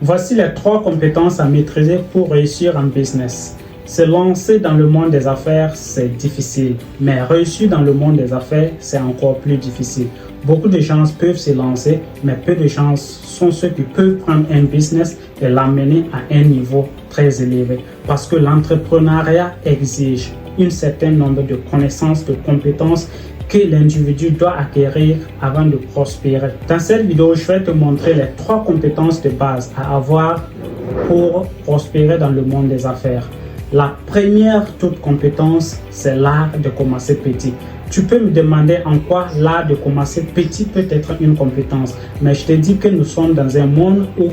Voici les 3 compétences à maîtriser pour réussir en business. Se lancer dans le monde des affaires, c'est difficile, mais réussir dans le monde des affaires, c'est encore plus difficile. Beaucoup de gens peuvent se lancer, mais peu de gens sont ceux qui peuvent prendre un business et l'amener à un niveau très élevé. Parce que l'entrepreneuriat exige un certain nombre de connaissances, de compétences que l'individu doit acquérir avant de prospérer. Dans cette vidéo, je vais te montrer les 3 compétences de base à avoir pour prospérer dans le monde des affaires. La première toute compétence, c'est l'art de commencer petit. Tu peux me demander en quoi l'art de commencer petit peut être une compétence, mais je te dis que nous sommes dans un monde où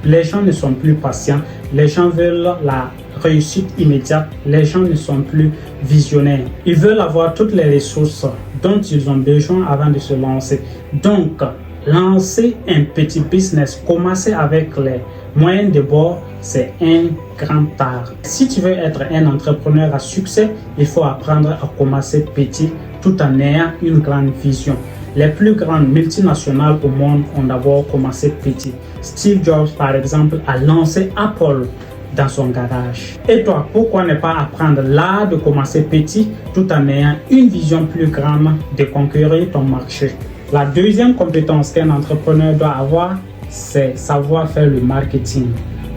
les gens ne sont plus patients, les gens veulent la réussite immédiate, les gens ne sont plus visionnaires. Ils veulent avoir toutes les ressources dont ils ont besoin avant de se lancer. Donc, lancer un petit business, commencer avec les moyens de bord, c'est un grand art. Si tu veux être un entrepreneur à succès, il faut apprendre à commencer petit tout en ayant une grande vision. Les plus grandes multinationales au monde ont d'abord commencé petit. Steve Jobs, par exemple, a lancé Apple dans son garage. Et toi, pourquoi ne pas apprendre l'art de commencer petit tout en ayant une vision plus grande de conquérir ton marché? La deuxième compétence qu'un entrepreneur doit avoir, c'est savoir faire le marketing.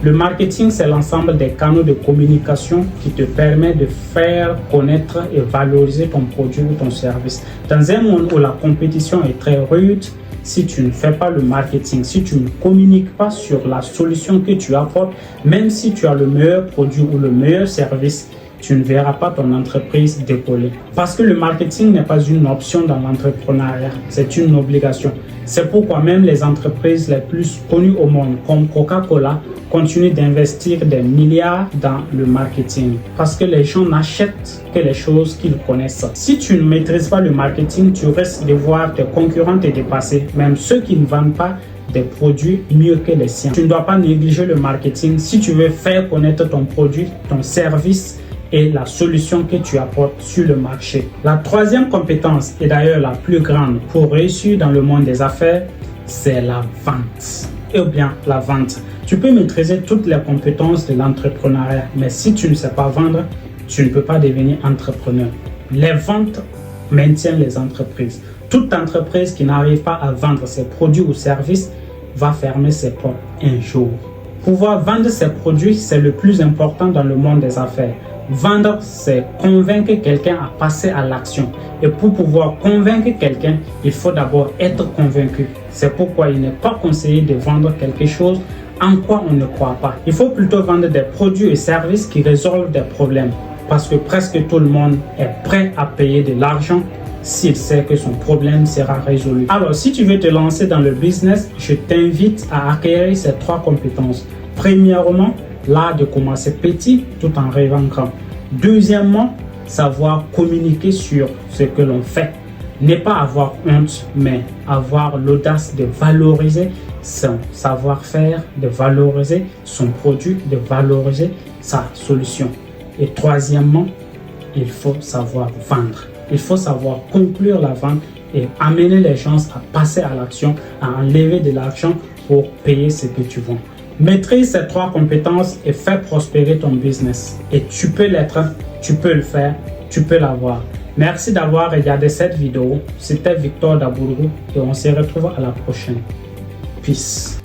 Le marketing, c'est l'ensemble des canaux de communication qui te permet de faire connaître et valoriser ton produit ou ton service. Dans un monde où la compétition est très rude, si tu ne fais pas le marketing, si tu ne communiques pas sur la solution que tu apportes, même si tu as le meilleur produit ou le meilleur service, tu ne verras pas ton entreprise décoller. Parce que le marketing n'est pas une option dans l'entrepreneuriat, c'est une obligation. C'est pourquoi même les entreprises les plus connues au monde, comme Coca-Cola, continuent d'investir des milliards dans le marketing. Parce que les gens n'achètent que les choses qu'ils connaissent. Si tu ne maîtrises pas le marketing, tu risques de voir tes concurrents te dépasser, même ceux qui ne vendent pas des produits mieux que les siens. Tu ne dois pas négliger le marketing si tu veux faire connaître ton produit, ton service et la solution que tu apportes sur le marché. La troisième compétence, et d'ailleurs la plus grande pour réussir dans le monde des affaires, c'est la vente. Et bien la vente. Tu peux maîtriser toutes les compétences de l'entrepreneuriat, mais si tu ne sais pas vendre, tu ne peux pas devenir entrepreneur. Les ventes maintiennent les entreprises. Toute entreprise qui n'arrive pas à vendre ses produits ou services va fermer ses portes un jour. Pouvoir vendre ses produits, c'est le plus important dans le monde des affaires. Vendre, c'est convaincre quelqu'un à passer à l'action. Et pour pouvoir convaincre quelqu'un, il faut d'abord être convaincu. C'est pourquoi il n'est pas conseillé de vendre quelque chose en quoi on ne croit pas. Il faut plutôt vendre des produits et services qui résolvent des problèmes. Parce que presque tout le monde est prêt à payer de l'argent s'il sait que son problème sera résolu. Alors, si tu veux te lancer dans le business, je t'invite à acquérir ces 3 compétences. Premièrement, l'art de commencer petit tout en rêvant grand. Deuxièmement, savoir communiquer sur ce que l'on fait. Ne pas avoir honte, mais avoir l'audace de valoriser son savoir-faire, de valoriser son produit, de valoriser sa solution. Et troisièmement, il faut savoir vendre. Il faut savoir conclure la vente et amener les gens à passer à l'action, à enlever de l'argent pour payer ce que tu vends. Maîtrise ces 3 compétences et fais prospérer ton business. Et tu peux l'être, tu peux le faire, tu peux l'avoir. Merci d'avoir regardé cette vidéo. C'était Victor Dabourou et on se retrouve à la prochaine. Peace.